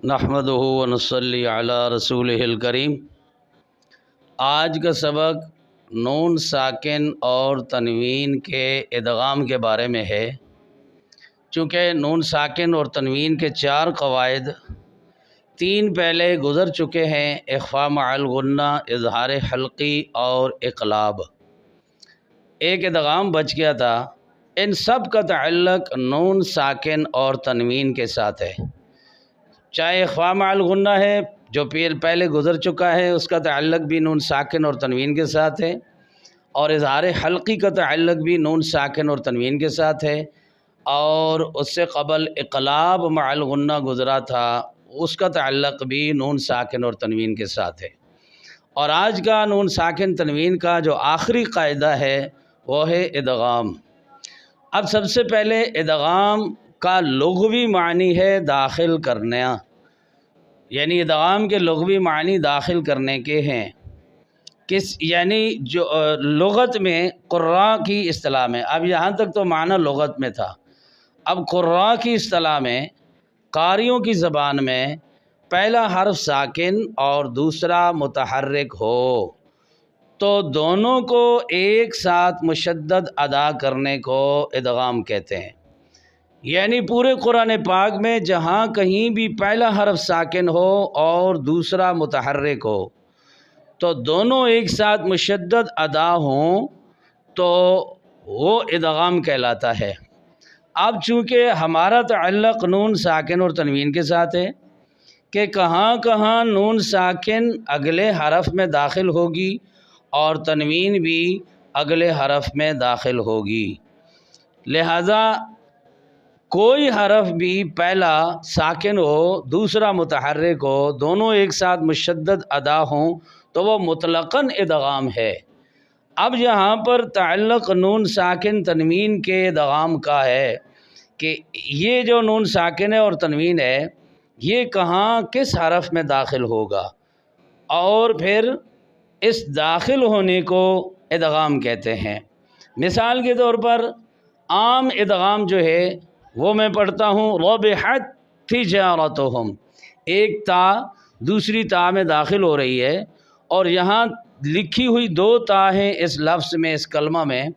नहमदुहु व नसल्ली अला रसूलिहिल करीम। आज का सबक नून साकिन और तनवीन के इदगाम के बारे में है। चूँकि नून साकिन और तनवीन के 4 क़वाइद 3 पहले गुज़र चुके हैं, इख़्फ़ा मअल गुन्ना, इज़हार हल्क़ी और इक़लाब। एक इदगाम बच गया था। इन सब का तअल्लुक़ नून साकिन और तनवीन के साथ है। चाहे इख़्फ़ा मअल गुन्ना है जो पहले गुज़र चुका है, उसका तअल्लुक़ भी नून साकिन और तनवीन के साथ है, और इज़हार हल्क़ी का तअल्लुक़ भी नून साकिन और तनवीन के साथ है, और उससे क़बल इक़लाब मअल गुन्ना गुज़रा था, उसका तअल्लुक़ भी नून साकिन और तनवीन के साथ है। और आज का नून साकिन तनवीन का जो आखिरी कायदा है वो है इदगाम। अब सबसे पहले इदगाम का लुग़वी मानी है दाखिल करना, यानी इदगाम के लुग़वी मानी दाखिल करने के हैं। यानी जो लुग़त में क़ुर्रा की इस्तिलाह में, अब यहाँ तक तो माना लुग़त में था, अब क़ुर्रा की इस्तिलाह में, कारियों की ज़बान में पहला हर्फ साकिन और दूसरा मुतहर्रिक हो तो दोनों को एक साथ मुशद्दद अदा करने को इदगाम कहते हैं। यानी पूरे कुरान पाक में जहाँ कहीं भी पहला हर्फ साकिन हो और दूसरा मुतहर्रिक हो तो दोनों एक साथ मुशद्दद अदा हों तो वो इदगाम कहलाता है। अब चूँकि हमारा तअल्लुक़ नून साकिन और तनवीन के साथ है कि कहाँ कहाँ नून साकिन अगले हरफ में दाखिल होगी और तनवीन भी अगले हरफ में दाखिल होगी, लिहाजा कोई हरफ भी पहला साकिन हो दूसरा मुतहर्रिक हो, दोनों एक साथ मुशद्दद अदा हों तो वह मुतलक़न इदगाम है। अब यहाँ पर तअल्लुक़ नून साकिन तनवीन के इदगाम का है कि ये जो नून साकिन है और तनवीन है ये कहाँ किस हरफ में दाखिल होगा, और फिर इस दाखिल होने को इदगाम कहते हैं। मिसाल के तौर पर आम इदगाम जो है वो मैं पढ़ता हूँ, रबिहत तिजारतुहुम, एक ता दूसरी ता में दाखिल हो रही है और यहाँ लिखी हुई 2 ता हैं इस लफ्ज़ में, इस कलमा में,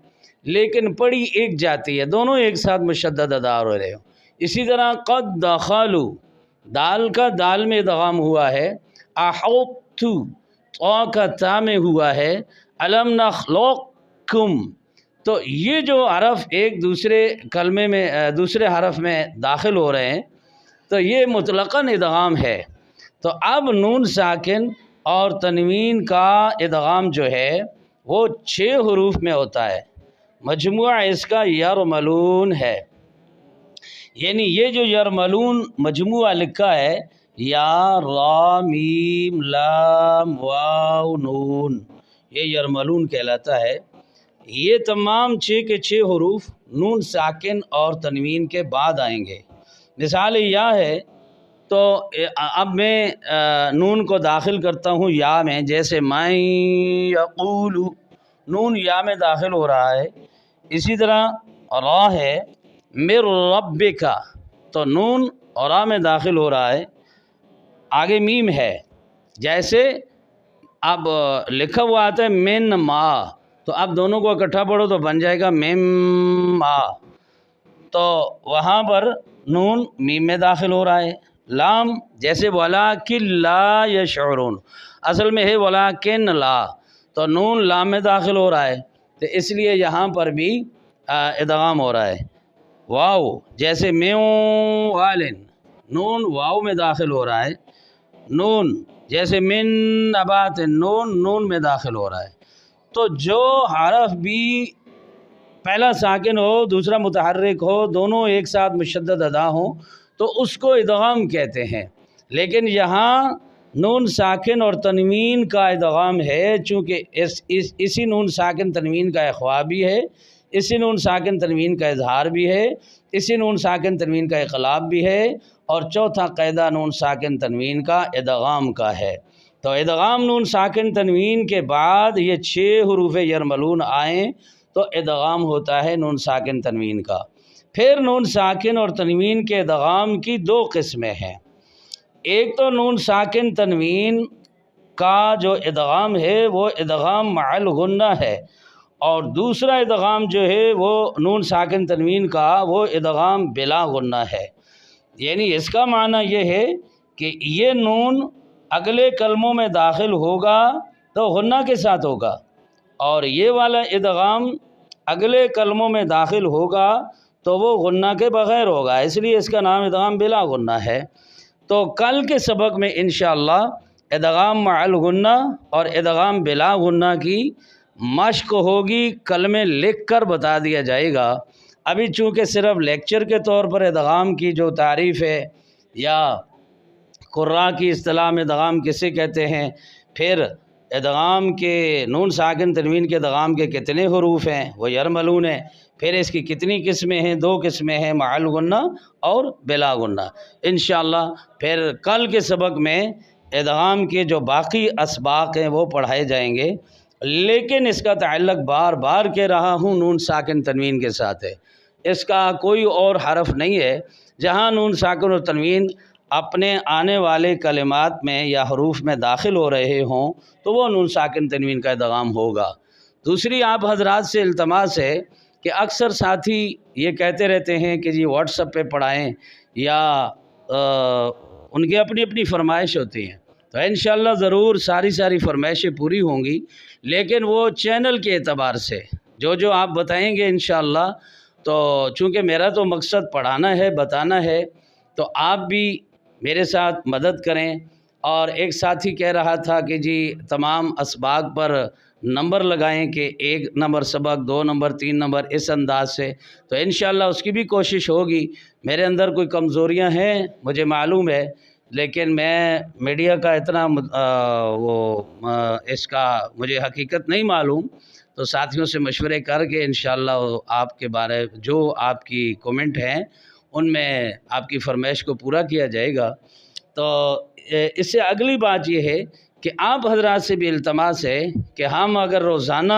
लेकिन पढ़ी एक जाती है, दोनों एक साथ मुशद्दद अदा हो रहे हो। इसी तरह क़द दख़लू, दाल का दाल में इदगाम हुआ है, अहौतु ता का ता में हुआ है, अलम नख़लुक़कुम। तो ये जो हरफ एक दूसरे कलमे में दूसरे हरफ में दाखिल हो रहे हैं तो ये मुतलक़न इदगाम है। तो अब नून साकिन और तनवीन का इदगाम जो है वो 6 हरूफ में होता है, मजमुआ इसका यरमलून है। यानी ये जो यरमलून मजमुआ लिखा है, या रा मीम लाम वाव नून, ये यरमलून कहलाता है। ये तमाम 6 के 6 हरूफ नून साकिन और तनवीन के बाद आएंगे। मिसाल या है तो अब मैं नून को दाखिल करता हूँ या में, जैसे मैं यक़ूलु, नून या में दाखिल हो रहा है। इसी तरह रा है मिर रब्बिका, तो नून और रा में दाखिल हो रहा है, आगे मीम है। जैसे अब लिखा हुआ आता है मिन मा, तो अब दोनों को इकट्ठा पढ़ो तो बन जाएगा मिम मा, तो वहाँ पर नून मीम में दाखिल हो रहा है। लाम जैसे वलाकिन ला यशउरून, असल में है वलाकिन ला, तो नून लाम में दाखिल हो रहा है, तो इसलिए यहाँ पर भी इदगाम हो रहा है। वाव जैसे म्यू वालिन, नून वाव में दाखिल हो रहा है। नून जैसे मिन नबात, नून में दाखिल हो रहा है। तो जो हरफ भी पहला साकिन हो दूसरा मुतहर्रिक हो, दोनों एक साथ मुशद्दद अदा हो तो उसको इदगाम कहते हैं। लेकिन यहाँ नून साकिन और तनवीन का इदगाम है, चूँकि इसी नून साकिन तनवीन का इख़्फ़ा भी है, इसी नून साकिन तनवीन का इजहार भी है, इसी नून साकिन तनवीन का इक़लाब भी है, और चौथा क़ायदा नून साकिन तनवीन का इदगाम का है। तो इदगाम नून साकिन तनवीन के बाद ये 6 हरूफ यरमलून आएँ तो इदगाम होता है नून साकिन तनवीन का। फिर नून साकिन और तनवीन के इदगाम की 2 किस्में हैं। ایک تو نون ساکن تنوین کا جو ادغام ہے وہ ادغام مع الغنہ ہے، اور دوسرا ادغام جو ہے وہ نون ساکن تنوین کا وہ ادغام بلا غنہ ہے۔ یعنی اس کا معنی یہ ہے کہ یہ نون اگلے کلموں میں داخل ہوگا تو غنہ کے ساتھ ہوگا، اور یہ والا ادغام اگلے کلموں میں داخل ہوگا تو وہ غنہ کے بغیر ہوگا، اس لیے اس کا نام ادغام بلا غنہ ہے۔ تو کل کے سبق میں انشاءاللہ ادغام مع الغنہ اور ادغام بلا غنہ کی مشق ہوگی، کلمے لکھ کر بتا دیا جائے گا۔ ابھی چونکہ صرف لیکچر کے طور پر ادغام کی جو تعریف ہے، یا قراء کی اصطلاح میں ادغام کسے کہتے ہیں، پھر ادغام کے نون ساکن تنوین کے ادغام کے کتنے حروف ہیں وہ یرملون ہیں، پھر اس کی کتنی قسمیں ہیں، 2 قسمیں ہیں، مع الغنہ اور بلا غنہ۔ انشاءاللہ پھر کل کے سبق میں ادغام کے جو باقی اسباق ہیں وہ پڑھائے جائیں گے، لیکن اس کا تعلق بار بار کہہ رہا ہوں نون ساکن تنوین کے ساتھ ہے، اس کا کوئی اور حرف نہیں ہے۔ جہاں نون ساکن اور تنوین اپنے آنے والے کلمات میں یا حروف میں داخل ہو رہے ہوں تو وہ نون ساکن تنوین کا ادغام ہوگا۔ دوسری آپ حضرات سے التماس ہے کہ اکثر ساتھی یہ کہتے رہتے ہیں کہ جی واٹس ایپ پہ پڑھائیں، یا ان کی اپنی اپنی فرمائش ہوتی ہیں، تو انشاءاللہ ضرور ساری فرمائشیں پوری ہوں گی، لیکن وہ چینل کے اعتبار سے جو آپ بتائیں گے انشاءاللہ، تو چونکہ میرا تو مقصد پڑھانا ہے، بتانا ہے، تو آپ بھی میرے ساتھ مدد کریں۔ اور ایک ساتھی کہہ رہا تھا کہ جی تمام اسباق پر نمبر لگائیں کہ 1 نمبر سبق، 2 نمبر، 3 نمبر، اس انداز سے، تو انشاءاللہ اس کی بھی کوشش ہوگی۔ میرے اندر کوئی کمزوریاں ہیں مجھے معلوم ہے، لیکن میں میڈیا کا اتنا اس کا مجھے حقیقت نہیں معلوم، تو ساتھیوں سے مشورے کر کے انشاءاللہ آپ کے بارے جو آپ کی کومنٹ ہیں ان میں آپ کی فرمائش کو پورا کیا جائے گا۔ تو اس سے اگلی بات یہ ہے کہ آپ حضرات سے بھی التماس ہے کہ ہم اگر روزانہ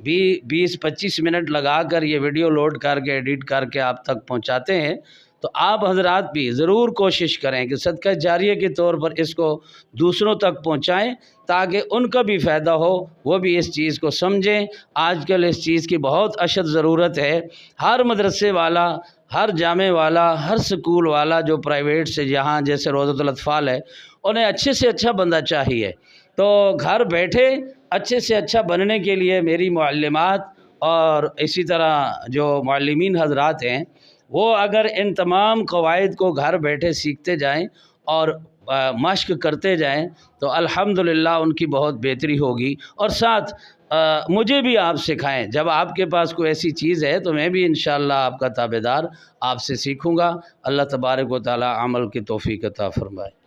20-25 منٹ لگا کر یہ ویڈیو لوڈ کر کے ایڈٹ کر کے آپ تک پہنچاتے ہیں، تو آپ حضرات بھی ضرور کوشش کریں کہ صدقہ جاریہ کے طور پر اس کو دوسروں تک پہنچائیں، تاکہ ان کا بھی فائدہ ہو، وہ بھی اس چیز کو سمجھیں۔ آج کل اس چیز کی بہت اشد ضرورت ہے۔ ہر مدرسے والا، ہر جامع والا، ہر سکول والا جو پرائیویٹ سے یہاں جیسے روضۃ الاطفال ہے، انہیں اچھے سے اچھا بندہ چاہیے۔ تو گھر بیٹھے اچھے سے اچھا بننے کے لیے میری معلمات اور اسی طرح جو معلمین حضرات ہیں، وہ اگر ان تمام قواعد کو گھر بیٹھے سیکھتے جائیں اور مشق کرتے جائیں تو الحمدللہ ان کی بہت بہتری ہوگی۔ اور ساتھ مجھے بھی آپ سکھائیں، جب آپ کے پاس کوئی ایسی چیز ہے تو میں بھی انشاءاللہ آپ کا تابعدار آپ سے سیکھوں گا۔ اللہ تبارک و تعالی عمل کی توفیق عطا فرمائے۔